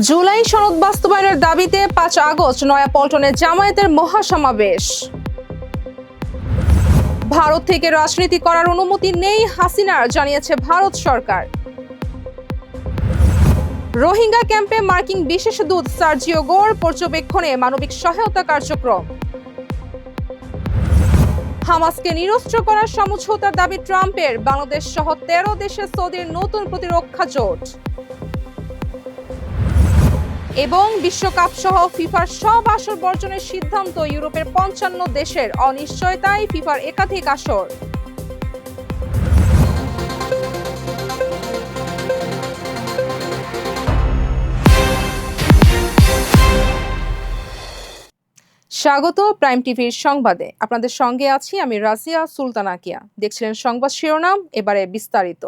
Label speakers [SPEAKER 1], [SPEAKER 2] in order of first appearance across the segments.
[SPEAKER 1] জুলাই সনদ বাস্তবায়নের দাবিতে ৫ আগস্ট নয়াপল্টনে জামায়াতের মহাসমাবেশ। ভারত থেকে রাজনীতি করার অনুমতি নেই হাসিনার, জানিয়েছে ভারত সরকার। রোহিঙ্গা ক্যাম্পে মার্কিন বিশেষ দূত সার্জিও গোর পর্যবেক্ষণে মানবিক সহায়তা কার্যক্রম। হামাসকে নিরস্ত্র করার সমঝোতার দাবি ট্রাম্পের, বাংলাদেশ সহ ১৩ দেশে সৌদির নতুন প্রতিরক্ষা জোট। এবং বিশ্বকাপ সহ ফিফার সব আসর বর্জনের সিদ্ধান্ত, ইউরোপের ৫৫ দেশের অনিশ্চয়তায় ফিফার একাধিক আসর। স্বাগত প্রাইম টিভির সংবাদে। আপনাদের সঙ্গে আছি আমি রাজিয়া সুলতানা কিয়া। দেখছিলেন সংবাদ শিরোনাম, এবারে বিস্তারিত।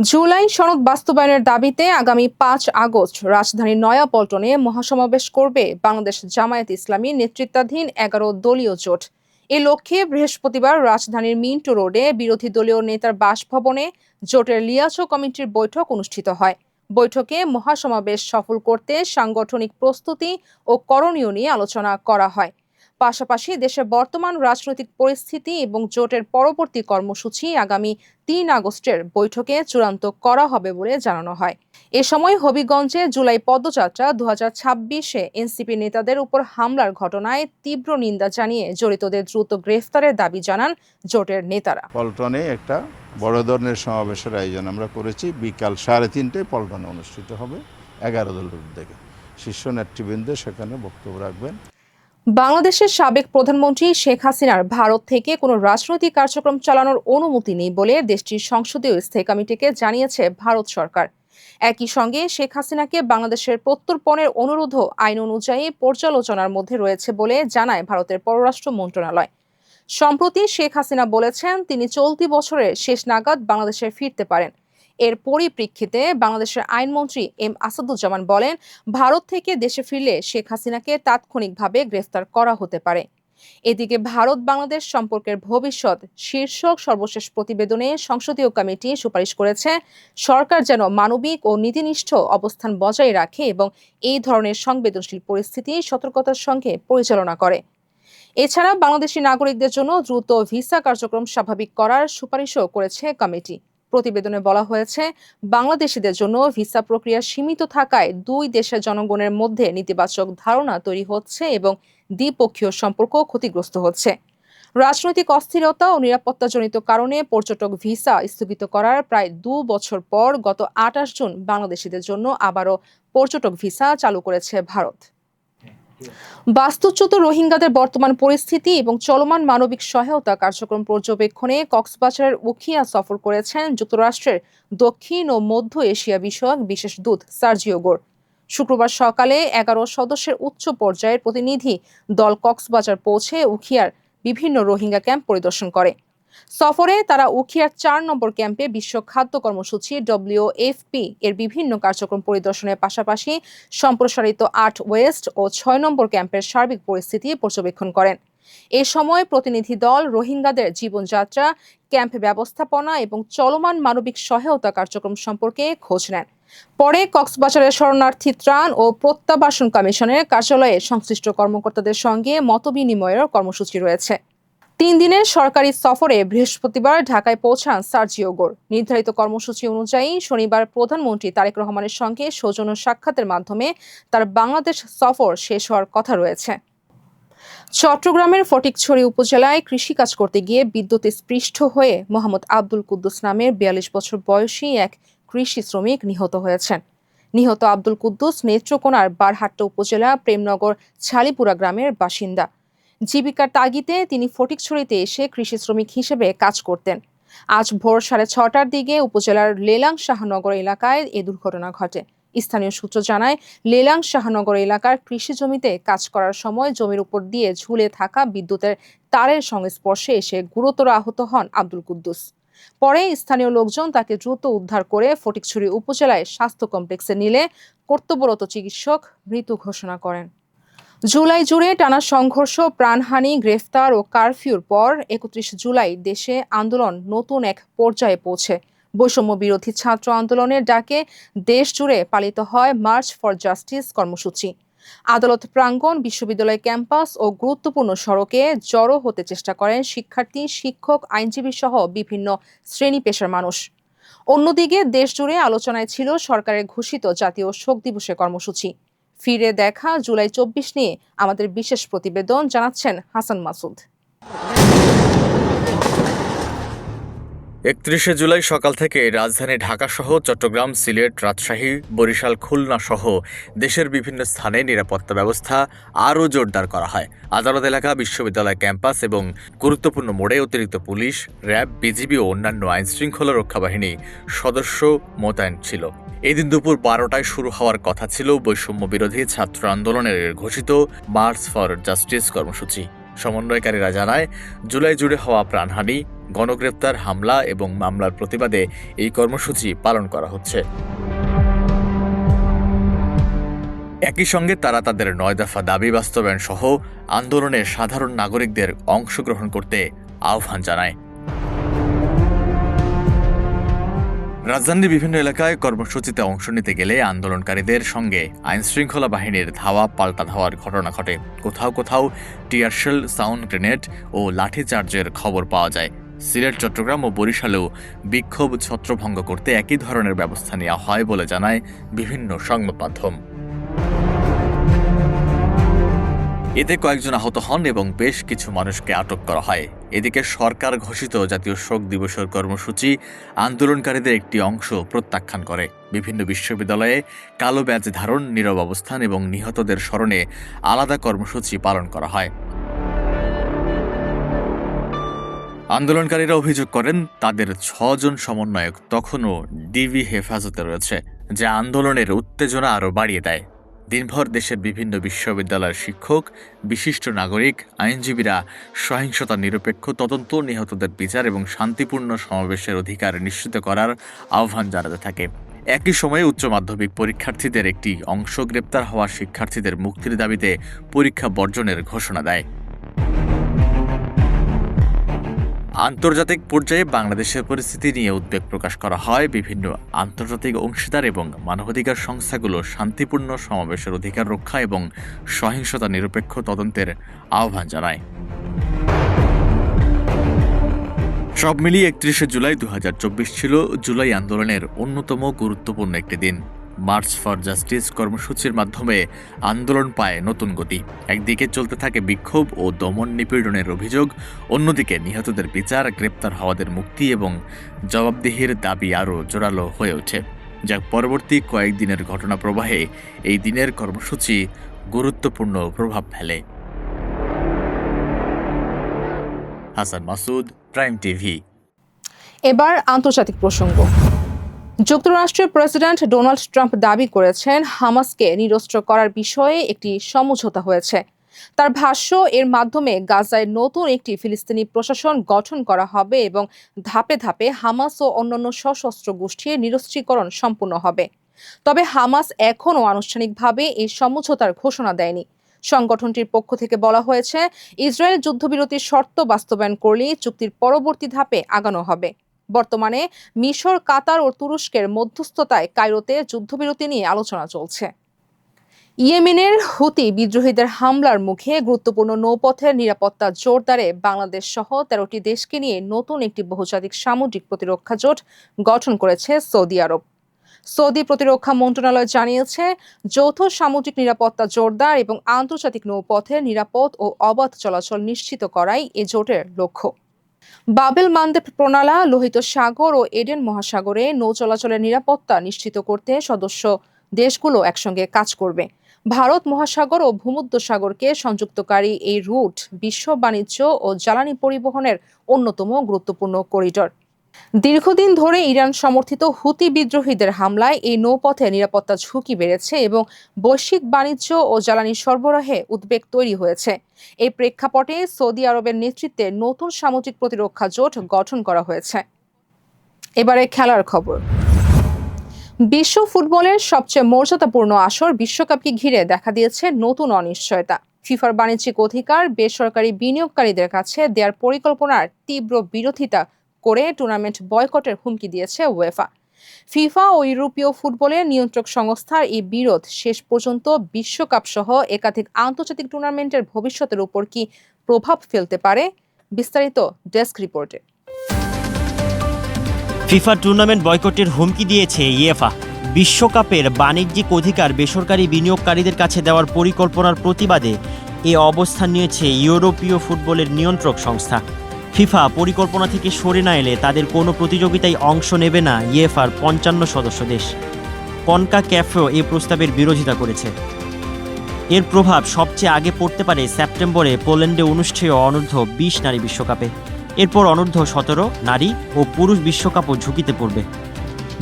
[SPEAKER 1] জুলাই সনদ বাস্তবায়নের দাবিতে আগামী ৫ আগস্ট রাজধানীর নয়াপল্টনে মহাসমাবেশ করবে বাংলাদেশ জামায়াতে ইসলামী নেতৃত্বাধীন ১১ দলীয় জোট। এ লক্ষ্যে বৃহস্পতিবার রাজধানীর মিন্টো রোডে বিরোধী দলীয় নেতার বাসভবনে জোটের লিয়াজো কমিটির বৈঠক অনুষ্ঠিত হয়। বৈঠকে মহাসমাবেশ সফল করতে সাংগঠনিক প্রস্তুতি ও করণীয় নিয়ে আলোচনা করা হয়। পাশাপাশি দেশের বর্তমান রাজনৈতিক পরিস্থিতি এবং জোটের পরবর্তী কর্মসূচি আগামী ৩ আগস্টের বৈঠকে চূড়ান্ত করা হবে বলে জানানো হয়। এ সময় হবিগঞ্জে জুলাই পদযাত্রা ২০২৬-এ এনসিপি নেতাদের উপর হামলার ঘটনায় তীব্র নিন্দা জানিয়ে জড়িতদের দ্রুত গ্রেফতারের দাবি জানান জোটের নেতারা।
[SPEAKER 2] পল্টনে একটা বড় ধরনের সমাবেশের আয়োজন আমরা করেছি। বিকাল ৩:৩০ পল্টনে অনুষ্ঠিত হবে। ১১ দলের উদ্যোগে শীর্ষ নেতৃবৃন্দ সেখানে বক্তব্য রাখবেন।
[SPEAKER 1] বাংলাদেশের সাবেক প্রধানমন্ত্রী শেখ হাসিনার ভারত থেকে কোনো রাজনৈতিক কার্যক্রম চালানোর অনুমতি নেই বলে দেশটির সংসদীয় স্থায়ী কমিটিকে জানিয়েছে ভারত সরকার। একই সঙ্গে শেখ হাসিনাকে বাংলাদেশের প্রত্যর্পণের অনুরোধও আইন অনুযায়ী পর্যালোচনার মধ্যে রয়েছে বলে জানায় ভারতের পররাষ্ট্র মন্ত্রণালয়। সম্প্রতি শেখ হাসিনা বলেছেন তিনি চলতি বছরের শেষ নাগাদ বাংলাদেশে ফিরতে পারেন। এর পরিপ্রেক্ষিতে বাংলাদেশের আইনমন্ত্রী এম আসাদুজ্জামান বলেন, ভারত থেকে দেশে ফিরলে শেখ হাসিনাকে তাৎক্ষণিকভাবে গ্রেফতার করা হতে পারে। এদিকে ভারত বাংলাদেশ সম্পর্কের ভবিষ্যৎ শীর্ষক সর্বশেষ প্রতিবেদনে সংসদীয় কমিটি সুপারিশ করেছে সরকার যেন মানবিক ও নীতিনিষ্ঠ অবস্থান বজায় রাখে এবং এই ধরনের সংবেদনশীল পরিস্থিতি সতর্কতার সঙ্গে পরিচালনা করে। এছাড়া বাংলাদেশি নাগরিকদের জন্য দ্রুত ভিসা কার্যক্রম স্বাভাবিক করার সুপারিশও করেছে কমিটি। প্রতিবেদনে বলা হয়েছে, বাংলাদেশিদের জন্য ভিসা প্রক্রিয়া সীমিত থাকায় দুই দেশের জনগণের মধ্যে নেতিবাচক ধারণা তৈরি হচ্ছে এবং দ্বিপক্ষীয় সম্পর্ক ক্ষতিগ্রস্ত হচ্ছে। রাজনৈতিক অস্থিরতা ও নিরাপত্তাজনিত কারণে পর্যটক ভিসা স্থগিত করার প্রায় ২ বছর পর গত ২৮ জুন বাংলাদেশিদের জন্য আবারও পর্যটক ভিসা চালু করেছে ভারত। বাস্তুচ্যুত রোহিঙ্গাদের বর্তমান পরিস্থিতি এবং চলমান মানবিক সহায়তা কার্যক্রম পর্যবেক্ষণে কক্সবাজারের উখিয়া সফর করেছেন যুক্তরাষ্ট্রের দক্ষিণ ও মধ্য এশিয়া বিষয়ক বিশেষ দূত সার্জিও গোর। শুক্রবার সকালে ১১ সদস্যের উচ্চ পর্যায়ের প্রতিনিধি দল কক্সবাজার পৌঁছে উখিয়ার বিভিন্ন রোহিঙ্গা ক্যাম্প পরিদর্শন করে। সফরে তারা উখিয়ার ৪ নম্বর ক্যাম্পে বিশ্ব খাদ্য কর্মসূচি WFP এর বিভিন্ন কার্যক্রম পরিদর্শনের পাশাপাশি সম্প্রসারিত ৮ ওয়েস্ট ও ৬ নম্বর ক্যাম্পের সার্বিক পরিস্থিতি পর্যবেক্ষণ করেন। এ সময় প্রতিনিধি দল রোহিঙ্গাদের জীবনযাত্রা, ক্যাম্প ব্যবস্থাপনা এবং চলমান মানবিক সহায়তা কার্যক্রম সম্পর্কে খোঁজ নেন। পরে কক্সবাজারের শরণার্থী ত্রাণ ও প্রত্যাবাসন কমিশনের কার্যালয়ে সংশ্লিষ্ট কর্মকর্তাদের সঙ্গে মতবিনিময়ের কর্মসূচি রয়েছে। ৩ দিনের সরকারি সফরে বৃহস্পতিবার ঢাকায় পৌঁছান সার্জিও গোর। নির্ধারিত কর্মসূচি অনুযায়ী শনিবার প্রধানমন্ত্রী তারেক রহমানের সঙ্গে সৌজন্য সাক্ষাতের মাধ্যমে তার বাংলাদেশ সফর শেষ হওয়ার কথা রয়েছে। চট্টগ্রামের ফটিকছড়ি উপজেলায় কৃষিকাজ করতে গিয়ে বিদ্যুতে স্পৃষ্ট হয়ে মোহাম্মদ আব্দুল কুদ্দুস নামের ৪২ বছর বয়সী এক কৃষি শ্রমিক নিহত হয়েছেন। নিহত আব্দুল কুদ্দুস নেত্রকোনার বারহাট্টা উপজেলা প্রেমনগর ছালিপুরা গ্রামের বাসিন্দা। জীবিকার তাগিদে তিনি ফটিকছড়িতে এসে কৃষি শ্রমিক হিসেবে কাজ করতেন। আজ ভোর ৬:৩০টার দিকে উপজেলার লেলাং শাহনগর এলাকায় এ দুর্ঘটনা ঘটে। স্থানীয় সূত্র জানায়, লেলাং শাহনগর এলাকার কৃষি জমিতে কাজ করার সময় জমির উপর দিয়ে ঝুলে থাকা বিদ্যুতের তারের সংস্পর্শে এসে গুরুতর আহত হন আব্দুল কুদ্দুস। পরে স্থানীয় লোকজন তাকে দ্রুত উদ্ধার করে ফটিকছড়ি উপজেলায় স্বাস্থ্য কমপ্লেক্সে নিলে কর্তব্যরত চিকিৎসক মৃত ঘোষণা করেন। জুলাই জুড়ে টানা সংঘর্ষ, প্রাণহানি, গ্রেফতার ও কারফিউর পর ৩১ জুলাই দেশে আন্দোলন নতুন এক পর্যায়ে পৌঁছে। বৈষম্য বিরোধী ছাত্র আন্দোলনের ডাকে দেশ জুড়ে পালিত হয় মার্চ ফর জাস্টিস কর্মসূচি। আদালত প্রাঙ্গণ, বিশ্ববিদ্যালয় ক্যাম্পাস ও গুরুত্বপূর্ণ সড়কে জড়ো হতে চেষ্টা করেন শিক্ষার্থী, শিক্ষক, আইনজীবী সহ বিভিন্ন শ্রেণী পেশার মানুষ। অন্যদিকে দেশজুড়ে আলোচনায় ছিল সরকারের ঘোষিত জাতীয় শোক দিবসের কর্মসূচি। ফিরে দেখা জুলাই ২৪ নিয়ে আমাদের বিশেষ প্রতিবেদন, জানাচ্ছেন হাসান মাসুদ।
[SPEAKER 3] ৩১শে জুলাই সকাল থেকে রাজধানী ঢাকাসহ চট্টগ্রাম, সিলেট, রাজশাহী, বরিশাল, খুলনা সহ দেশের বিভিন্ন স্থানে নিরাপত্তা ব্যবস্থা আরও জোরদার করা হয়। আদালত এলাকা, বিশ্ববিদ্যালয় ক্যাম্পাস এবং গুরুত্বপূর্ণ মোড়ে অতিরিক্ত পুলিশ, র্যাব, বিজিবি ও অন্যান্য আইনশৃঙ্খলা রক্ষা বাহিনী সদস্য মোতায়েন ছিল। এদিন দুপুর ১২টায় শুরু হওয়ার কথা ছিল বৈষম্য বিরোধী ছাত্র আন্দোলনের ঘোষিত মার্চ ফর জাস্টিস কর্মসূচি। সমন্বয়কারীরা জানায়, জুলাই জুড়ে হওয়া প্রাণহানি, গণগ্রেপ্তার, হামলা এবং মামলার প্রতিবাদে এই কর্মসূচি পালন করা হচ্ছে। একই সঙ্গে তারা তাদের ৯ দফা দাবি বাস্তবায়ন সহ আন্দোলনে সাধারণ নাগরিকদের অংশগ্রহণ করতে আহ্বান জানায়। রাজধানীর বিভিন্ন এলাকায় কর্মসূচিতে অংশ নিতে গেলে আন্দোলনকারীদের সঙ্গে আইনশৃঙ্খলা বাহিনীর ধাওয়া পাল্টা ধাওয়ার ঘটনা ঘটে। কোথাও কোথাও টিয়ারশেল, সাউন্ড গ্রেনেড ও লাঠিচার্জের খবর পাওয়া যায়। সিলেট, চট্টগ্রাম ও বরিশালেও বিক্ষোভ ছত্রভঙ্গ করতে একই ধরনের ব্যবস্থা নেওয়া হয় বলে জানায় বিভিন্ন সংবাদ মাধ্যম। এতে কয়েকজন আহত হন এবং বেশ কিছু মানুষকে আটক করা হয়। এদিকে সরকার ঘোষিত জাতীয় শোক দিবসের কর্মসূচি আন্দোলনকারীদের একটি অংশ প্রত্যাখ্যান করে। বিভিন্ন বিশ্ববিদ্যালয়ে কালো ব্যাজ ধারণ, নীরব অবস্থান এবং নিহতদের স্মরণে আলাদা কর্মসূচি পালন করা হয়। আন্দোলনকারীরা অভিযোগ করেন, তাদের ৬ জন সমন্বয়ক তখনও ডিবি হেফাজতে রয়েছে, যা আন্দোলনের উত্তেজনা আরও বাড়িয়ে দেয়। দিনভর দেশের বিভিন্ন বিশ্ববিদ্যালয়ের শিক্ষক, বিশিষ্ট নাগরিক, আইনজীবীরা সহিংসতা নিরপেক্ষ তদন্ত, নিহতদের বিচার এবং শান্তিপূর্ণ সমাবেশের অধিকার নিশ্চিত করার আহ্বান জানাতে থাকে। একই সময়ে উচ্চ মাধ্যমিক পরীক্ষার্থীদের একটি অংশ গ্রেপ্তার হওয়া শিক্ষার্থীদের মুক্তির দাবিতে পরীক্ষা বর্জনের ঘোষণা দেয়। আন্তর্জাতিক পর্যায়ে বাংলাদেশের পরিস্থিতি নিয়ে উদ্বেগ প্রকাশ করা হয়। বিভিন্ন আন্তর্জাতিক অংশীদার এবং মানবাধিকার সংস্থাগুলো শান্তিপূর্ণ সমাবেশের অধিকার রক্ষা এবং সহিংসতা নিরপেক্ষ তদন্তের আহ্বান জানায়। সব মিলিয়ে ৩১শে জুলাই ২০২৪ ছিল জুলাই আন্দোলনের অন্যতম গুরুত্বপূর্ণ একটি দিন। মার্চ ফর জাস্টিস কর্মসূচির মাধ্যমে আন্দোলন পায় নতুন গতি। একদিকে চলতে থাকে বিক্ষোভ ও দমন নিপীড়নের অভিযোগ, অন্যদিকে নিহতদের বিচার, গ্রেপ্তার হওয়াদের মুক্তি এবং জবাবদিহির দাবি আরও জোরালো হয়ে ওঠে, যা পরবর্তী কয়েকদিনের ঘটনা প্রবাহে এই দিনের কর্মসূচি গুরুত্বপূর্ণ প্রভাব ফেলে। Hasan Masud, prime TV.
[SPEAKER 1] এবার আন্তর্জাতিক প্রসঙ্গ। যুক্তরাষ্ট্রের প্রেসিডেন্ট ডোনাল্ড ট্রাম্প দাবি করেছেন, হামাসকে নিরস্ত্র করার বিষয়ে একটি সমঝোতা হয়েছে। তার ভাষ্য, এর মাধ্যমে গাজায় নতুন একটি ফিলিস্তিনি প্রশাসন গঠন করা হবে এবং ধাপে ধাপে হামাস ও অন্যান্য সশস্ত্র গোষ্ঠীর নিরস্ত্রীকরণ সম্পূর্ণ হবে। তবে হামাস এখনও আনুষ্ঠানিকভাবে এই সমঝোতার ঘোষণা দেয়নি। সংগঠনটির পক্ষ থেকে বলা হয়েছে, ইসরায়েল যুদ্ধবিরতির শর্ত বাস্তবায়ন করলেই চুক্তির পরবর্তী ধাপে আগানো হবে। বর্তমানে মিশর, কাতার ও তুরস্কের মধ্যস্থতায় কায়রোতে যুদ্ধবিরতি নিয়ে আলোচনা চলছে। ইয়েমেনের হুতি বিদ্রোহীদের হামলার মুখে গুরুত্বপূর্ণ নৌপথের নিরাপত্তা জোরদারে বাংলাদেশ সহ ১৩টি দেশকে নিয়ে নতুন একটি বহুজাতিক সামুদ্রিক প্রতিরক্ষা জোট গঠন করেছে সৌদি আরব। সৌদি প্রতিরক্ষা মন্ত্রণালয় জানিয়েছে, যৌথ সামুদ্রিক নিরাপত্তা জোরদার এবং আন্তর্জাতিক নৌপথের নিরাপদ ও অবাধ চলাচল নিশ্চিত করাই এ জোটের লক্ষ্য। বাবেল মানদেব প্রণালা, লোহিত সাগর ও এডেন মহাসাগরে নৌ চলাচলের নিরাপত্তা নিশ্চিত করতে সদস্য দেশগুলো একসঙ্গে কাজ করবে। ভারত মহাসাগর ও ভূমধ্যসাগরকে সংযুক্তকারী এই রুট বিশ্ব বাণিজ্য ও জ্বালানি পরিবহনের অন্যতম গুরুত্বপূর্ণ করিডর। দীর্ঘদিন ধরে ইরান সমর্থিত হুতি বিদ্রোহীদের হামলায় এই নৌপথে নিরাপত্তা ঝুঁকি বেড়েছে এবং বৈশ্বিক বাণিজ্য ও জ্বালানি সরবরাহে উদ্বেগ তৈরি হয়েছে। এই প্রেক্ষাপটে সৌদি আরবের নেতৃত্বে নতুন সামুদ্রিক প্রতিরক্ষা জোট গঠন করা হয়েছে। এবারে খেলার খবর। বিশ্ব ফুটবলের সবচেয়ে মর্যাদাপূর্ণ আসর বিশ্বকাপকে ঘিরে দেখা দিয়েছে নতুন অনিশ্চয়তা। ফিফার বাণিজ্যিক অধিকার বেসরকারি বিনিয়োগকারীদের কাছে দেওয়ার পরিকল্পনার তীব্র বিরোধিতা করে টুর্নামেন্ট বয়কটের হুমকি দিয়েছে উয়েফা। ফিফা ও ইউরোপীয় ফুটবলের নিয়ন্ত্রক সংস্থার এই বিরোধ শেষ পর্যন্ত বিশ্বকাপ সহ একাধিক আন্তর্জাতিক টুর্নামেন্টের ভবিষ্যতের উপর কি প্রভাব ফেলতে পারে? বিস্তারিত ডেস্ক রিপোর্টে।
[SPEAKER 4] ফিফা টুর্নামেন্ট বয়কটের হুমকি দিয়েছে ইয়েফা। বিশ্বকাপের বাণিজ্যিক অধিকার বেসরকারি বিনিয়োগকারীদের কাছে দেওয়ার পরিকল্পনার প্রতিবাদে এ অবস্থান নিয়েছে ইউরোপীয় ফুটবলের নিয়ন্ত্রক সংস্থা। ফিফা পরিকল্পনা থেকে সরে না এলে তাদের কোনো প্রতিযোগিতায় অংশ নেবে না ইয়েফার ৫৫ সদস্য দেশ। কনকাক্যাফও এই প্রস্তাবের বিরোধিতা করেছে। এর প্রভাব সবচেয়ে আগে পড়তে পারে সেপ্টেম্বরে পোল্যান্ডে অনুষ্ঠেয় অনূর্ধ্ব-২০ নারী বিশ্বকাপে। এরপর অনূর্ধ্ব-১৭ নারী ও পুরুষ বিশ্বকাপও ঝুঁকিতে পড়বে।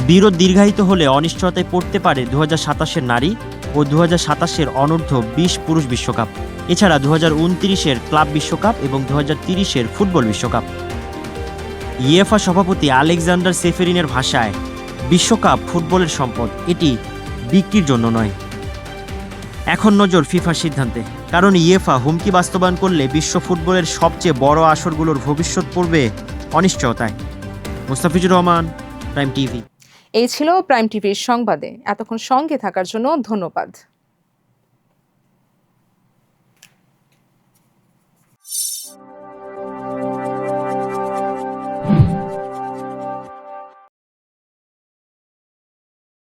[SPEAKER 4] বিরোধ দীর্ঘায়িত হলে অনিশ্চয়তায় পড়তে পারে ২০২৭-এর নারী ও ২০২৭-এর অনূর্ধ্ব-২০ পুরুষ বিশ্বকাপ, এছাড়া ২০২৯-এর ক্লাব বিশ্বকাপ এবং ২০৩০-এর ফুটবল বিশ্বকাপ। ইয়েফা সভাপতি আলেকজান্ডার সেফেরিনের ভাষায়, বিশ্বকাপ ফুটবলের সম্পদ, এটি বিক্রির জন্য নয়। এখন নজর ফিফার সিদ্ধান্তে, কারণ ইয়েফা হুমকি বাস্তবায়ন করলে বিশ্ব ফুটবলের সবচেয়ে বড় আসরগুলোর ভবিষ্যৎ পড়বে অনিশ্চয়তায়। Mustafizur Rahman, prime TV.
[SPEAKER 1] এই ছিল প্রাইম টিভির সংবাদে। এতক্ষণ সঙ্গে থাকার জন্য ধন্যবাদ।